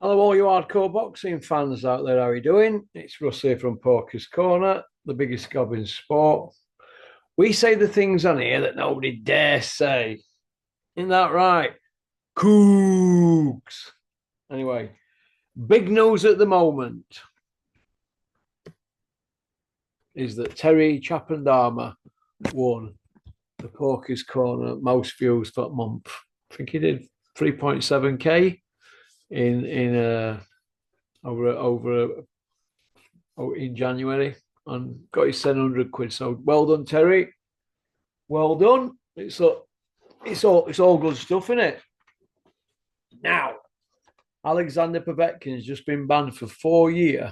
Hello, all you hardcore boxing fans out there. How are you doing? It's Russ here from Porky's Corner, the biggest gob in sport. We say the things on here that nobody dare say. Isn't that right? Cooks. Anyway, big news at the moment is that Terry Chappendama won the Porky's Corner most views for a month. I think he did 3.7k in in January and got his 700 quid. So well done, Terry. Well done. It's all good stuff, isn't it? Now, Alexander Povetkin's just been banned for 4 years.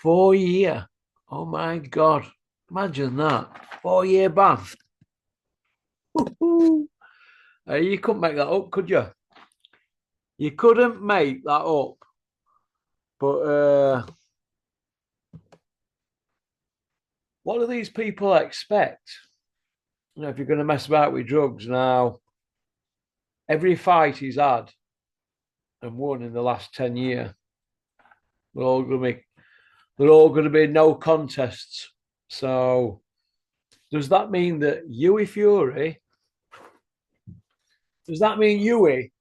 4 year. Oh my God. Imagine that. 4 year ban. You couldn't make that up, could you? You couldn't make that up. But what do these people expect? If you're going to mess about with drugs now, every fight he's had and won in the last 10 years, they're all going to be no contests. So does that mean that does that mean Huey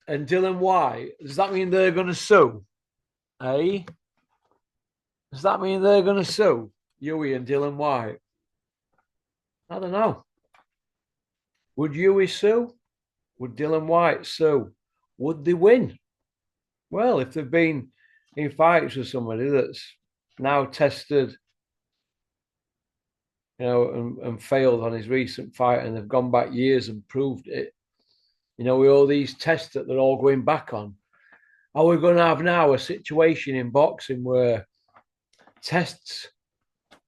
and Dylan White, does that mean they're going to sue? Eh? Does that mean they're going to sue Huey and Dylan White? I don't know. Would Huey sue? Would Dylan White sue? Would they win? Well, if they've been in fights with somebody that's now tested, and failed on his recent fight, and they've gone back years and proved it, with all these tests that they're all going back on, are we going to have now a situation in boxing where tests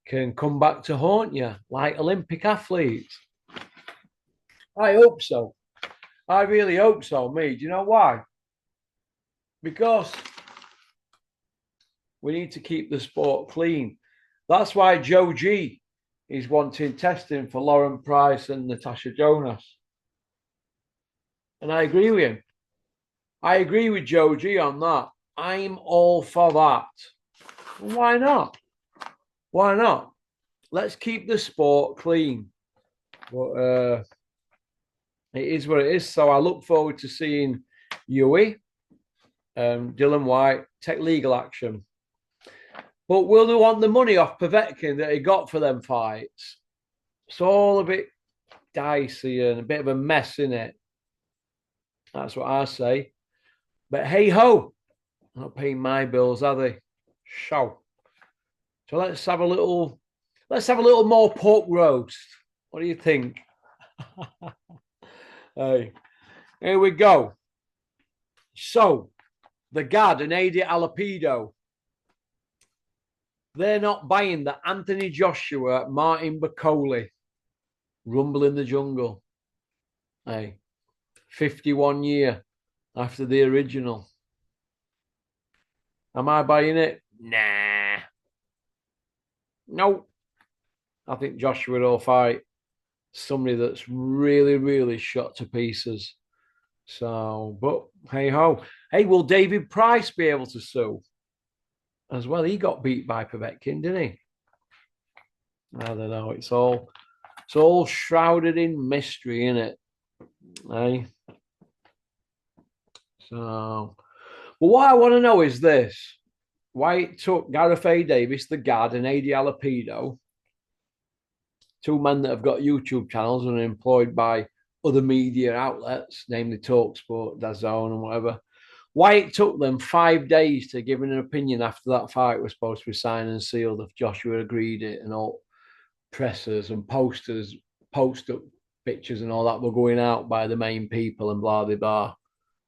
can come back to haunt you like Olympic athletes? I hope so. I really hope so, me. Do you know why? Because we need to keep the sport clean. That's why Joe G is wanting testing for Lauren Price and Natasha Jonas. And I agree with him. I agree with Joe G on that. I'm all for that. Why not? Why not? Let's keep the sport clean. But it is what it is. So I look forward to seeing Huey, Dylan White take legal action. But will they want the money off Povetkin that he got for them fights? It's all a bit dicey and a bit of a mess, in it. That's what I say. But hey ho, not paying my bills, are they? So let's have a little more pork roast. What do you think? Hey, here we go. So the GAD and Adi Alapido, they're not buying the Anthony Joshua, Martin Bacoli, Rumble in the Jungle. Hey, 51 year after the original. Am I buying it? Nah. No. I think Joshua will fight somebody that's really, really shot to pieces. So, but hey ho. Hey, will David Price be able to sue as well? He got beat by Povetkin, didn't he? I don't know. It's all shrouded in mystery, isn't it? Hey. So, but what I want to know is this: why it took Gareth A. Davis, the GAD, and Adi Alapido, two men that have got YouTube channels and are employed by other media outlets, namely Talksport, DAZN, and whatever. Why it took them 5 days to give an opinion after that fight was supposed to be signed and sealed if Joshua agreed it, and all pressers and posters, post-up pictures and all that were going out by the main people and blah, blah, blah.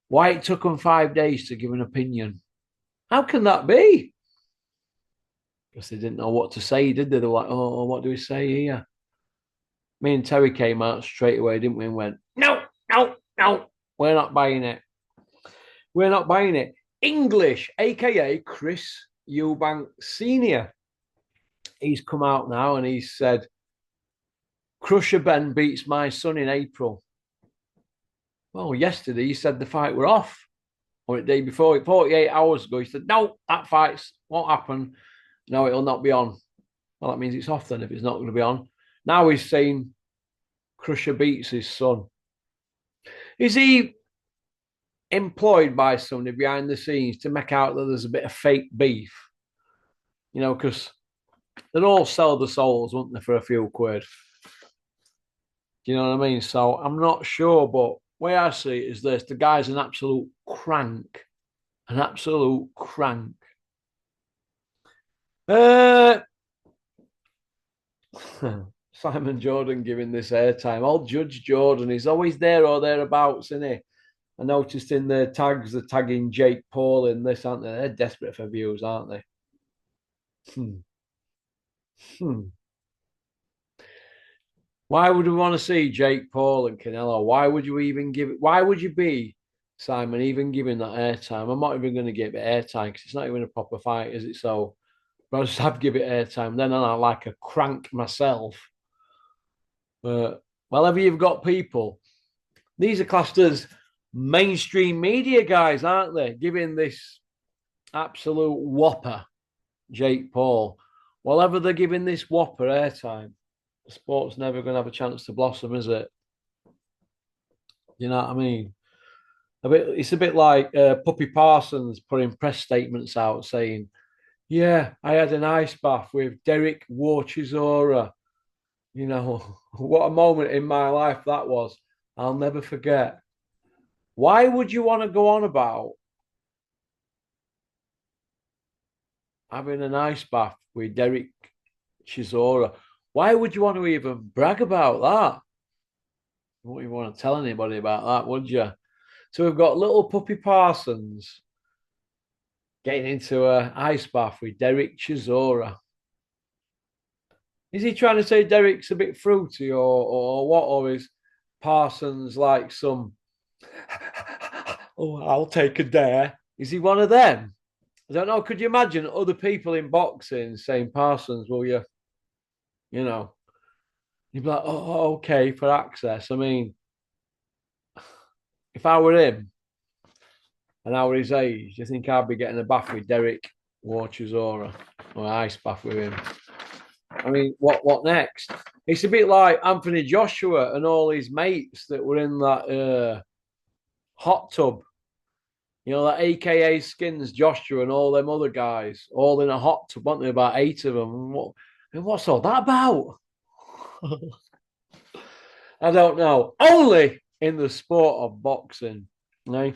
Why it took them 5 days to give an opinion? How can that be? Because they didn't know what to say, did they? They were like, oh, what do we say here? Me and Terry came out straight away, didn't we? And went, no, no, no, we're not buying it. We're not buying it. English, aka Chris Eubank Sr. He's come out now and he said, Crusher Ben beats my son in April. Well, yesterday he said the fight were off. or the day before, 48 hours ago, he said, no, that fight won't happen. No, it'll not be on. Well, that means it's off then if it's not going to be on. Now he's saying Crusher beats his son. Is he employed by somebody behind the scenes to make out that there's a bit of fake beef? You know, because they'd all sell the souls, wouldn't they, for a few quid? Do you know what I mean? So I'm not sure, but the way I see it is this: the guy's an absolute crank, an absolute crank. Simon Jordan giving this airtime. Old Judge Jordan, he's always there or thereabouts, isn't he? I noticed in the tags, they're tagging Jake Paul in this, aren't they? They're desperate for views, aren't they? Hmm. Hmm. Why would we want to see Jake Paul and Canelo? Why would you even give it? Why would you be, Simon, even giving that airtime? I'm not even going to give it airtime because it's not even a proper fight, is it? So I'll just have to give it airtime. Then I like a crank myself. But whenever you've got people, these are classed as mainstream media guys, aren't they? Giving this absolute whopper, Jake Paul. Whenever they're giving this whopper airtime, the sport's never going to have a chance to blossom, is it? You know what I mean? It's a bit like Puppy Parsons putting press statements out saying, "Yeah, I had an ice bath with Derek Warchizora." You know, what a moment in my life that was. I'll never forget. Why would you want to go on about having an ice bath with Derek Chisora? Why would you want to even brag about that? You wouldn't even want to tell anybody about that, would you? So we've got little Puppy Parsons getting into an ice bath with Derek Chisora. Is he trying to say Derek's a bit fruity or what? Or is Parsons like some, oh, I'll take a dare? Is he one of them? I don't know. Could you imagine other people in boxing saying, Parsons, will you, you know, you'd be like, oh, okay, for access. I mean, if I were him and I were his age, do you think I'd be getting a bath with Derek Warchizora or an ice bath with him? I mean, what next? It's a bit like Anthony Joshua and all his mates that were in that hot tub. You know, that AKA Skins Joshua and all them other guys, all in a hot tub, weren't there? About 8 of them. What's all that about? I don't know. Only in the sport of boxing. Right?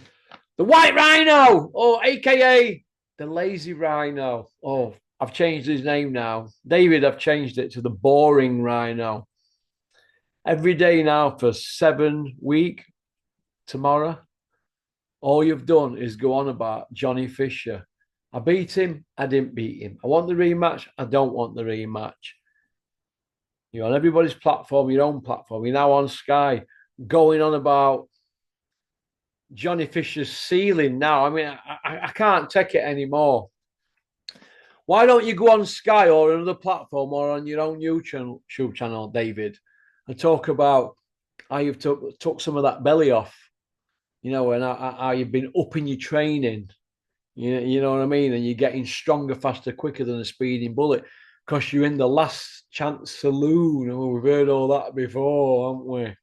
The White Rhino, or AKA the Lazy Rhino. Oh, I've changed his name now. David, I've changed it to the Boring Rhino. Every day now for 7 weeks, tomorrow, all you've done is go on about Johnny Fisher. I beat him, I didn't beat him. I want the rematch, I don't want the rematch. You're on everybody's platform, your own platform. You're now on Sky going on about Johnny Fisher's ceiling now. I mean, I can't take it anymore. Why don't you go on Sky or another platform or on your own YouTube channel, David, and talk about how you've took some of that belly off, you know, and how you've been upping your training, you know what I mean? And you're getting stronger, faster, quicker than a speeding bullet because you're in the last chance saloon. Oh, we've heard all that before, haven't we?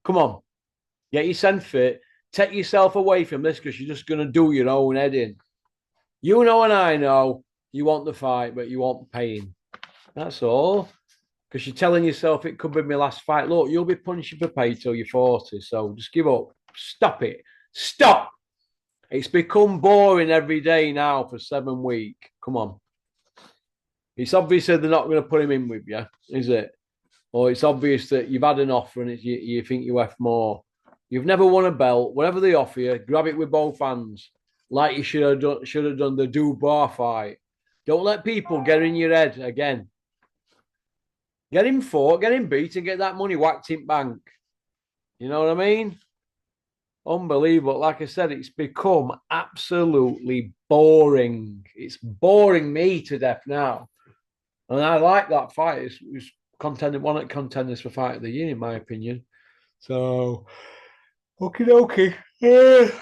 Come on, get yourself fit. Take yourself away from this because you're just going to do your own head in. You know and I know you want the fight, but you want pain. That's all. Because you're telling yourself it could be my last fight. Look, you'll be punching for pay till you're 40. So just give up. Stop it. Stop. It's become boring every day now for 7 weeks. Come on. It's obvious that they're not going to put him in with you, is it? Or it's obvious that you've had an offer and you think you have more. You've never won a belt. Whatever they offer you, grab it with both hands. Like you should have done the Dubois fight. Don't let people get in your head again. Get him fought, get him beat, and get that money whacked in bank. You know what I mean? Unbelievable. Like I said, it's become absolutely boring. It's boring me to death now. And I like that fight. It's one of the contenders for fight of the year, in my opinion. So, okie dokie.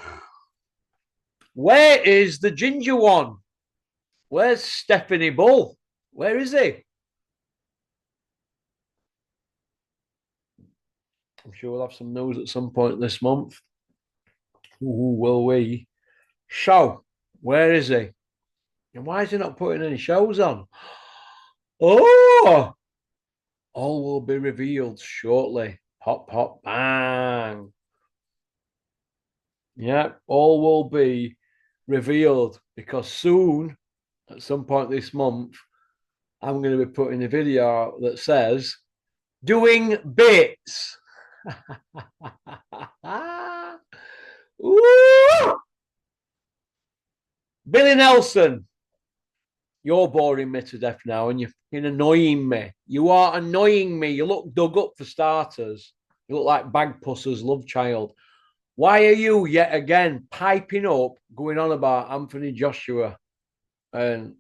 Where is the ginger one? Where's Stephanie Bull? Where is he? I'm sure we'll have some news at some point this month. Ooh, will we? Show. Where is he? And why is he not putting any shows on? Oh, all will be revealed shortly. Pop, pop, bang. Yeah, all will be revealed because soon, at some point this month, I'm going to be putting a video that says doing bits. Ooh! Billy Nelson, you're boring me to death now, and you're annoying me. You are annoying me. You look dug up for starters. You look like Bagpusser's love child. Why are you yet again piping up, going on about Anthony Joshua and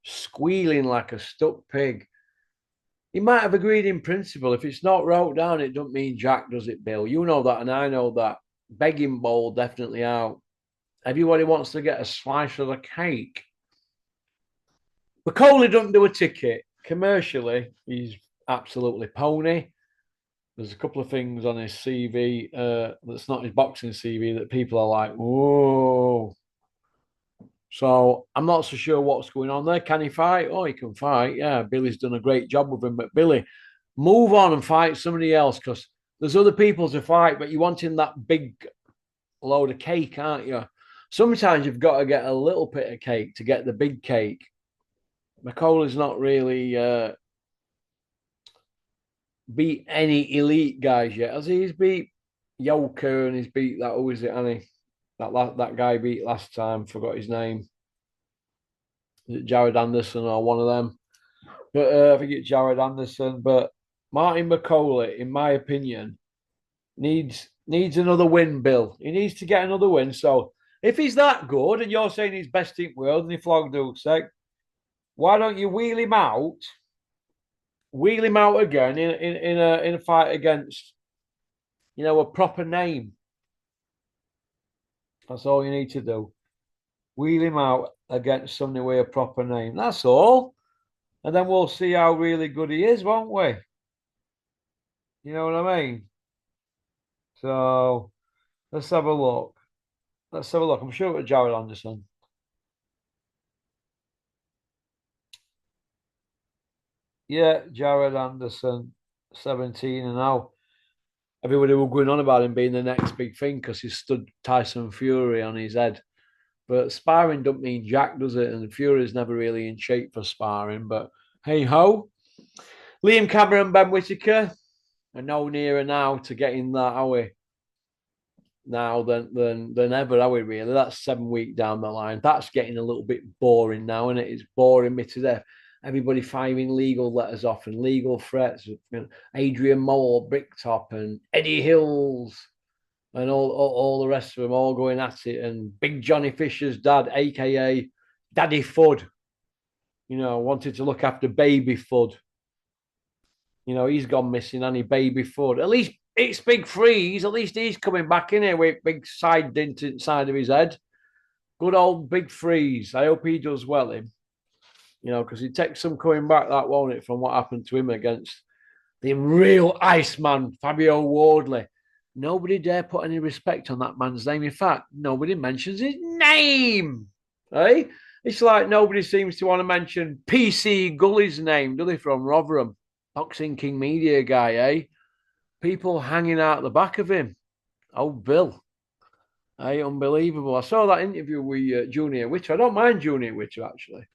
squealing like a stuck pig? He might have agreed in principle. If it's not wrote down, it doesn't mean Jack, does it, Bill? You know that, and I know that. Begging bowl definitely out. Everybody wants to get a slice of the cake. But Coley doesn't do a ticket. Commercially, he's absolutely pony. There's a couple of things on his CV that's not his boxing CV that people are like, whoa. So I'm not so sure what's going on there. Can he fight? Oh, he can fight. Yeah, Billy's done a great job with him. But Billy, move on and fight somebody else because there's other people to fight, but you're wanting that big load of cake, aren't you? Sometimes you've got to get a little bit of cake to get the big cake. McCauley's not really beat any elite guys yet. Has he? He's beat Yoker and he's beat that, who is it, Annie? That guy beat last time, forgot his name. Is it Jared Anderson or one of them? But I think it's Jared Anderson. But Martin McCauley, in my opinion, needs another win, Bill. He needs to get another win. So if he's that good and you're saying he's best in the world and he flogged Usyk, why don't you wheel him out again in a fight against, a proper name? That's all you need to do. Wheel him out against somebody with a proper name. That's all. And then we'll see how really good he is, won't we? You know what I mean? So let's have a look. I'm sure it was Jared Anderson. Yeah, Jared Anderson, 17 and now. Everybody were going on about him being the next big thing because he stood Tyson Fury on his head. But sparring don't mean jack, does it? And Fury's never really in shape for sparring. But hey ho. Liam Cameron, Ben Whittaker are no nearer now to getting that, are we? Now than ever, are we really? That's 7 weeks down the line. That's getting a little bit boring now, and it's boring me to death. Everybody firing legal letters off and legal threats. Adrian Mole, Bricktop, and Eddie Hills, and all the rest of them all going at it. And Big Johnny Fisher's dad, aka Daddy FUDD, wanted to look after Baby FUDD. He's gone missing, and he Baby FUDD. At least it's Big Freeze. At least he's coming back in here with big side dint inside of his head. Good old Big Freeze. I hope he does well, him. Because it takes some coming back, that won't it, from what happened to him against the real Iceman, Fabio Wardley. Nobody dare put any respect on that man's name. In fact, nobody mentions his name. Hey, it's like nobody seems to want to mention PC Gully's name, do they, from Rotherham? Boxing King Media guy, eh? People hanging out the back of him. Oh, Bill. Hey, unbelievable. I saw that interview with Junior Witter. I don't mind Junior Witter, actually.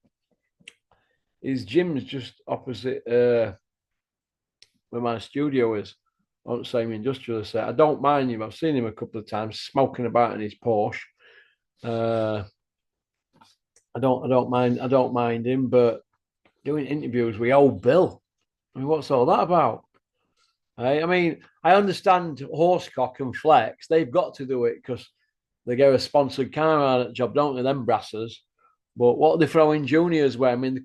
His gym's just opposite where my studio is on the same industrial estate. I don't mind him. I've seen him a couple of times smoking about in his Porsche. I don't mind him, but doing interviews with old Bill. I mean, what's all that about? I mean, I understand Horsecock and Flex. They've got to do it because they get a sponsored car out of the job, don't they? Them brassers. But what are they throwing Juniors where? I mean,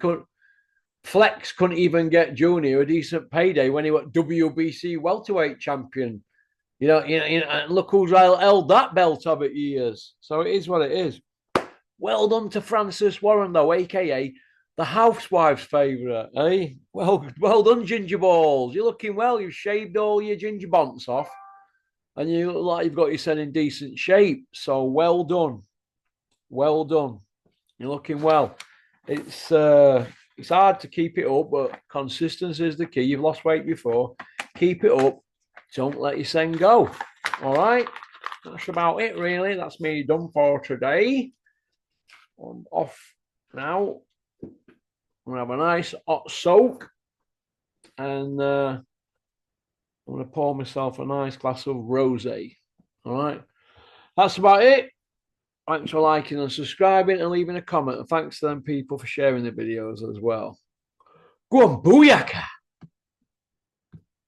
Flex couldn't even get Junior a decent payday when he was WBC welterweight champion. And look who's held that belt of it years. So it is what it is. Well done to Frances Warren, though, aka the housewife's favourite, eh? Well done, Ginger Balls. You're looking well. You've shaved all your ginger bonts off, and you look like you've got yourself in decent shape. So well done, well done. You're looking well. It's hard to keep it up, but consistency is the key. You've lost weight before. Keep it up. Don't let your sen go. All right. That's about it, really. That's me done for today. I'm off now. I'm going to have a nice hot soak. And I'm going to pour myself a nice glass of rosé. All right. That's about it. Thanks for liking and subscribing and leaving a comment. And thanks to them people for sharing the videos as well. Go on, booyaka!